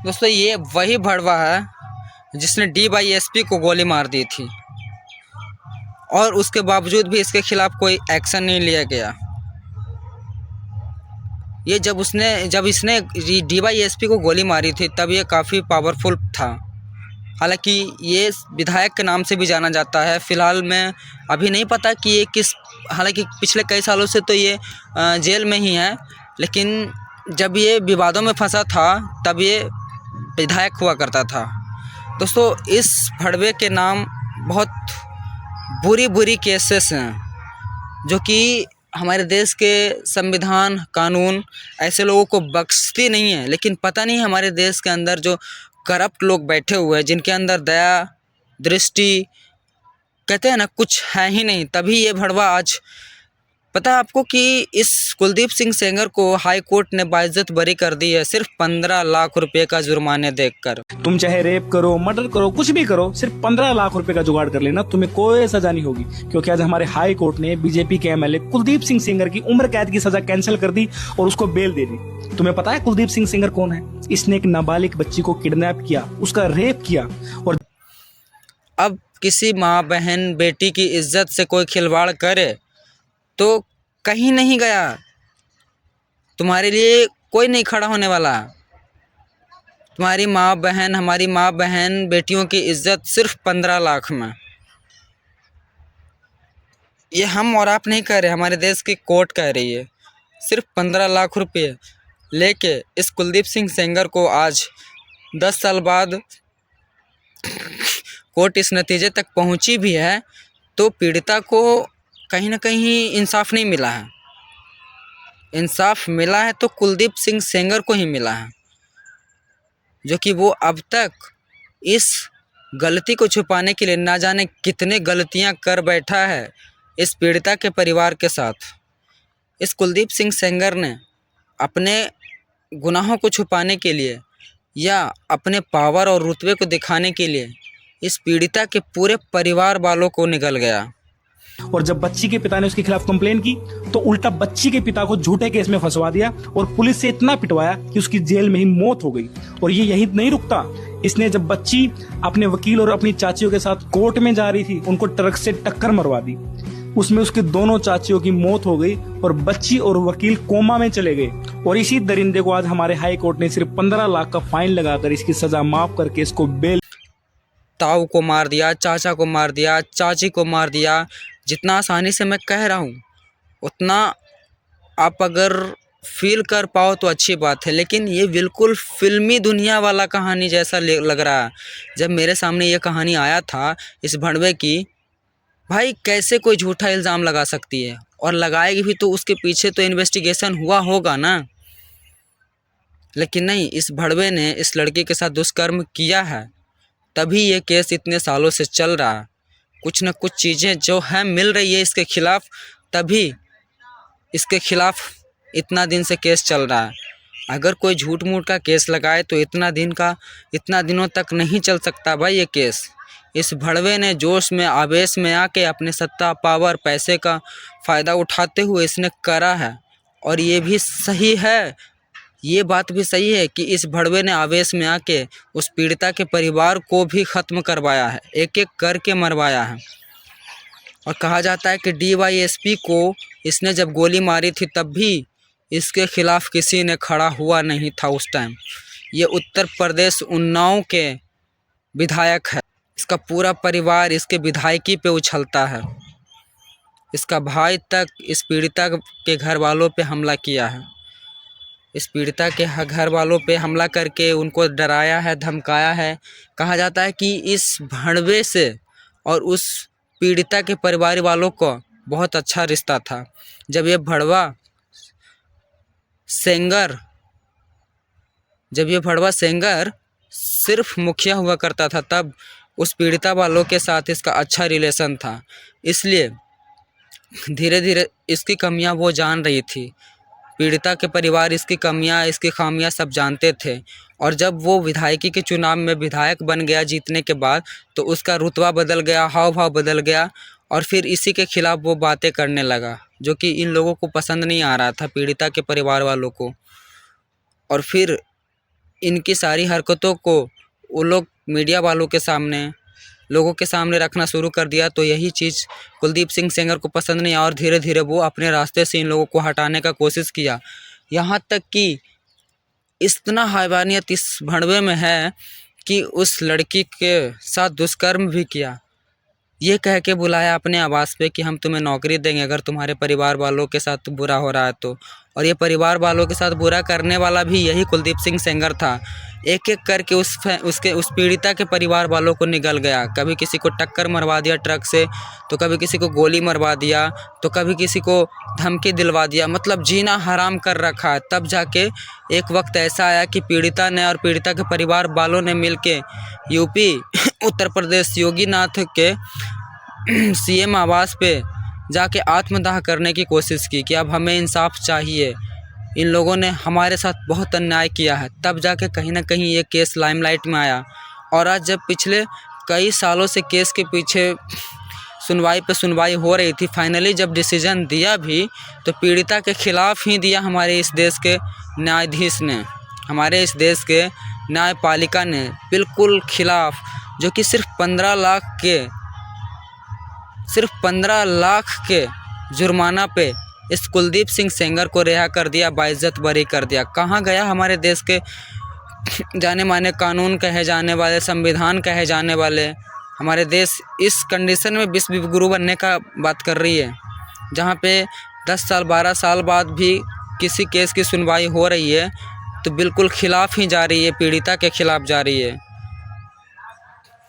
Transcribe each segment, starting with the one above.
दोस्तों ये वही भड़वा है जिसने डीवाईएसपी को गोली मार दी थी और उसके बावजूद भी इसके खिलाफ कोई एक्शन नहीं लिया गया। ये जब इसने डीवाईएसपी को गोली मारी थी तब ये काफ़ी पावरफुल था। हालांकि ये विधायक के नाम से भी जाना जाता है। फ़िलहाल मैं अभी नहीं पता कि ये हालांकि पिछले कई सालों से तो ये जेल में ही है, लेकिन जब ये विवादों में फंसा था तब ये विधायक हुआ करता था। दोस्तों इस भड़वे के नाम बहुत बुरी केसेस हैं जो कि हमारे देश के संविधान कानून ऐसे लोगों को बख्शती नहीं है, लेकिन पता नहीं हमारे देश के अंदर जो करप्ट लोग बैठे हुए हैं जिनके अंदर दया दृष्टि कहते हैं ना कुछ है ही नहीं, तभी ये भड़वा आज पता है आपको कि इस कुलदीप सिंह सेंगर को हाई कोर्ट ने बाइज्जत बरी कर दी है सिर्फ 15 लाख रुपए का जुर्माने देकर। तुम चाहे रेप करो, मर्डर करो, कुछ भी करो, सिर्फ 15 लाख रुपए का जुगाड़ कर लेना, तुम्हें कोई सजा नहीं होगी। क्योंकि आज हमारे हाई कोर्ट ने बीजेपी के एमएलए कुलदीप सिंह सेंगर की उम्र कैद की सजा कैंसिल कर दी और उसको बेल दे दी। तुम्हें पता है कुलदीप सिंह सेंगर कौन है? इसने एक नाबालिग बच्ची को किडनैप किया, उसका रेप किया। और अब किसी माँ बहन बेटी की इज्जत से कोई खिलवाड़ करे तो कहीं नहीं गया, तुम्हारे लिए कोई नहीं खड़ा होने वाला। तुम्हारी माँ बहन, हमारी माँ बहन बेटियों की इज्जत सिर्फ 15 लाख में। ये हम और आप नहीं कह रहे, हमारे देश की कोर्ट कह रही है। सिर्फ 15 लाख रुपये लेके इस कुलदीप सिंह सेंगर को आज 10 साल बाद कोर्ट इस नतीजे तक पहुंची भी है तो पीड़िता को कहीं ना कहीं इंसाफ नहीं मिला है। इंसाफ मिला है तो कुलदीप सिंह सेंगर को ही मिला है, जो कि वो अब तक इस गलती को छुपाने के लिए ना जाने कितने गलतियां कर बैठा है इस पीड़िता के परिवार के साथ। इस कुलदीप सिंह सेंगर ने अपने गुनाहों को छुपाने के लिए या अपने पावर और रुतबे को दिखाने के लिए इस पीड़िता के पूरे परिवार वालों को निगल गया। और जब बच्ची के पिता ने उसके खिलाफ कंप्लेन की तो उल्टा बच्ची के पिता को झूठे केस में फंसवा दिया और पुलिस से इतना पिटवाया कि उसकी जेल में ही मौत हो गई। और ये यही नहीं रुकता, इसने जब बच्ची अपने वकील और अपनी चाचियों के साथ कोर्ट में जा रही थी उनको ट्रक से टक्कर मरवा दी। उसमें उसके दोनों चाचियों की मौत हो गई और बच्ची और वकील कोमा में चले गए। और इसी दरिंदे को आज हमारे हाई कोर्ट ने सिर्फ 15 लाख का फाइन लगाकर इसकी सजा माफ करके इसको बेल। ताऊ को मार दिया, चाचा को मार दिया, चाची को मार दिया। जितना आसानी से मैं कह रहा हूँ उतना आप अगर फील कर पाओ तो अच्छी बात है, लेकिन ये बिल्कुल फिल्मी दुनिया वाला कहानी जैसा लग रहा है। जब मेरे सामने ये कहानी आया था इस भड़वे की, भाई कैसे कोई झूठा इल्ज़ाम लगा सकती है, और लगाएगी भी तो उसके पीछे तो इन्वेस्टिगेशन हुआ होगा ना। लेकिन नहीं, इस भड़वे ने इस लड़की के साथ दुष्कर्म किया है तभी ये केस इतने सालों से चल रहा है। कुछ न कुछ चीज़ें जो है मिल रही है इसके खिलाफ, तभी इसके खिलाफ इतना दिन से केस चल रहा है। अगर कोई झूठ मूठ का केस लगाए तो इतना दिनों तक नहीं चल सकता भाई ये केस। इस भड़वे ने जोश में आवेश में आके अपने सत्ता पावर पैसे का फ़ायदा उठाते हुए इसने करा है। और ये भी सही है, ये बात भी सही है कि इस भड़वे ने आवेश में आके उस पीड़िता के परिवार को भी ख़त्म करवाया है, एक एक करके मरवाया है। और कहा जाता है कि डीवाईएसपी को इसने जब गोली मारी थी तब भी इसके खिलाफ किसी ने खड़ा हुआ नहीं था उस टाइम। ये उत्तर प्रदेश उन्नाव के विधायक है, इसका पूरा परिवार इसके विधायकी पे उछलता है। इसका भाई तक इस पीड़िता के घर वालों पे हमला किया है, इस पीड़िता के घर वालों पे हमला करके उनको डराया है, धमकाया है। कहा जाता है कि इस भड़वे से और उस पीड़िता के परिवार वालों को बहुत अच्छा रिश्ता था। जब ये भड़वा सेंगर सिर्फ मुखिया हुआ करता था तब उस पीड़िता वालों के साथ इसका अच्छा रिलेशन था, इसलिए धीरे धीरे इसकी कमियां वो जान रही थी। पीड़िता के परिवार इसकी कमियां इसकी खामियां सब जानते थे। और जब वो विधायकी के चुनाव में विधायक बन गया जीतने के बाद, तो उसका रुतबा बदल गया, हाव भाव बदल गया, और फिर इसी के खिलाफ वो बातें करने लगा जो कि इन लोगों को पसंद नहीं आ रहा था, पीड़िता के परिवार वालों को। और फिर इनकी सारी हरकतों को वो लोग मीडिया वालों के सामने, लोगों के सामने रखना शुरू कर दिया, तो यही चीज़ कुलदीप सिंह सेंगर को पसंद नहीं आया और धीरे धीरे वो अपने रास्ते से इन लोगों को हटाने का कोशिश किया। यहाँ तक कि इतना हैवानियत इस भड़वे में है कि उस लड़की के साथ दुष्कर्म भी किया। ये कह के बुलाया अपने आवास पे कि हम तुम्हें नौकरी देंगे अगर तुम्हारे परिवार वालों के साथ बुरा हो रहा है तो। और ये परिवार वालों के साथ बुरा करने वाला भी यही कुलदीप सिंह सेंगर था। एक एक करके उस पीड़िता के परिवार वालों को निगल गया। कभी किसी को टक्कर मरवा दिया ट्रक से, तो कभी किसी को गोली मरवा दिया, तो कभी किसी को धमकी दिलवा दिया। मतलब जीना हराम कर रखा है। तब जाके एक वक्त ऐसा आया कि पीड़िता ने और पीड़िता के परिवार वालों ने मिलके यूपी उत्तर प्रदेश योगी नाथ के सीएम आवास पे जाके आत्मदाह करने की कोशिश की कि अब हमें इंसाफ चाहिए, इन लोगों ने हमारे साथ बहुत अन्याय किया है। तब जाके कहीं ना कहीं ये केस लाइमलाइट में आया। और आज जब पिछले कई सालों से केस के पीछे सुनवाई पे सुनवाई हो रही थी, फाइनली जब डिसीजन दिया भी तो पीड़िता के खिलाफ ही दिया हमारे इस देश के न्यायाधीश ने, हमारे इस देश के न्यायपालिका ने बिल्कुल खिलाफ, जो कि सिर्फ 15 लाख के जुर्माना पे इस कुलदीप सिंह सेंगर को रिहा कर दिया, बाइज्जत बरी कर दिया। कहाँ गया हमारे देश के जाने माने कानून कहे जाने वाले, संविधान कहे जाने वाले? हमारे देश इस कंडीशन में विश्व गुरु बनने का बात कर रही है, जहाँ पे 10 साल 12 साल बाद भी किसी केस की सुनवाई हो रही है तो बिल्कुल खिलाफ ही जा रही है, पीड़िता के खिलाफ जा रही है।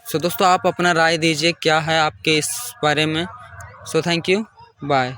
सो दोस्तों, आप अपना राय दीजिए क्या है आपके इस बारे में। So thank you, bye.